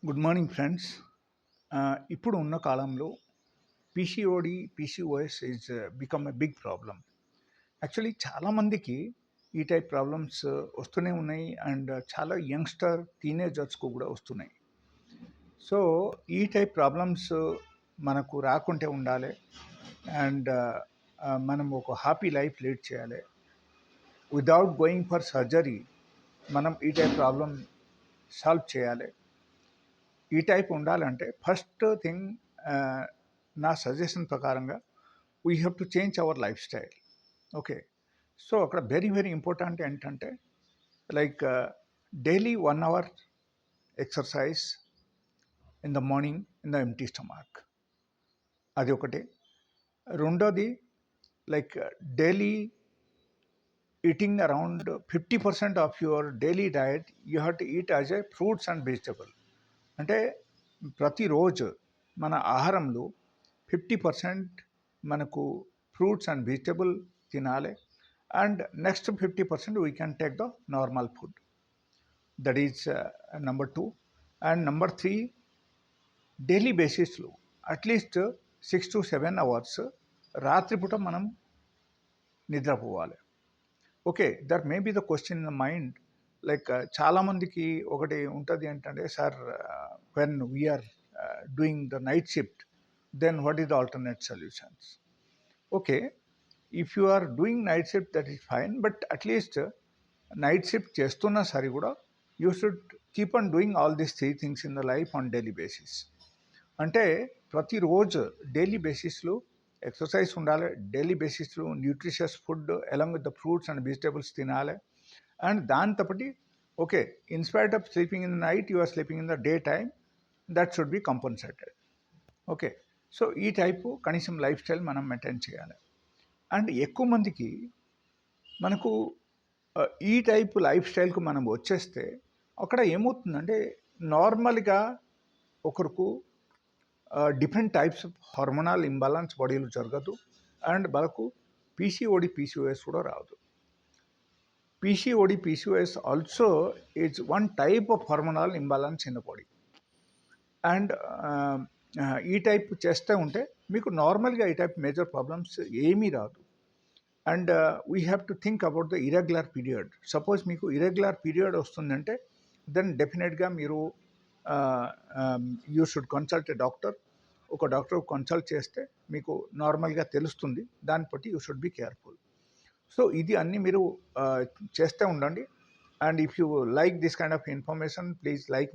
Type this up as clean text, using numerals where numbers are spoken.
Good morning friends. ఇప్పుడు ఉన్న కాలంలో PCOD, PCOS is become a big problem. Actually చాలామందికి ఈ టైప్ ప్రాబ్లమ్స్ వస్తూనే ఉన్నాయి అండ్ చాలా యంగ్స్టర్ టీనేజర్స్కు కూడా వస్తున్నాయి. సో ఈ టైప్ ప్రాబ్లమ్స్ మనకు రాకుంటే ఉండాలి అండ్ మనం ఒక హ్యాపీ లైఫ్ లీడ్ చేయాలి. వితౌట్ గోయింగ్ ఫర్ సర్జరీ మనం ఈ టైప్ ప్రాబ్లమ్ సాల్వ్ చేయాలి. ఈ టైప్ ఉండాలంటే ఫస్ట్ థింగ్ నా సజెషన్ ప్రకారంగా we have to change our life style. Okay, so అక్కడ వెరీ వెరీ ఇంపార్టెంట్ ఏంటంటే like daily 1 hour exercise in the morning in the empty stomach. అది ఒకటి. రెండోది like daily eating around 50% of your daily diet you have to eat as a fruits and vegetable. అంటే ప్రతిరోజు మన ఆహారంలో 50% మనకు fruits and vegetable తినాలి and next 50% we can take the normal food. That is number 2. And number 3, daily బేసిస్లో at least 6 to 7 hours రాత్రిపూట మనం నిద్రపోవాలి. Okay, that may be the question in the mind. Like చాలామందికి ఒకటి ఉంటుంది ఏంటంటే, sir when we are doing the night shift then what is the alternate solutions? Okay, if you are doing night shift that is fine, but at least night shift చేస్తున్నా సరే కూడా you should keep on doing all these 3 things in the life on daily basis. అంటే ప్రతిరోజు daily బేసిస్లో exercise ఉండాలి, daily బేసిస్లో nutritious food along with the fruits and vegetables తినాలి. And దాంతోపాటి okay, in spite of sleeping in the night you are sleeping in the day time, that should be compensated. Okay, so ఈ type కనీసం life style మనం maintain చేయాలి. And ఎక్కువ మందికి మనకు ఈ టైప్ లైఫ్ స్టైల్కు మనం వచ్చేస్తే అక్కడ ఏమవుతుందంటే నార్మల్గా ఒకరికి different types of hormonal imbalance బాడీలో జరగదు అండ్ వాళ్ళకు పీసీఓడి, పీసీఓఎస్ కూడా రాదు. PCOD, PCOS also is one type of hormonal imbalance in the body. And ఈ టైప్ చేస్తూ ఉంటే మీకు నార్మల్గా ఈ టైప్ మేజర్ ప్రాబ్లమ్స్ ఏమీ రాదు. And we have to think about the irregular period. Suppose మీకు ఇరెగ్యులర్ పీరియడ్ వస్తుందంటే దెన్ డెఫినెట్గా మీరు you should consult a doctor. ఒక డాక్టర్ కన్సల్ట్ చేస్తే మీకు నార్మల్గా తెలుస్తుంది. దాన్ని బట్టి you should be careful. So ఇది అన్నీ మీరు చేస్తూ ఉండండి. And if you like this kind of information, please like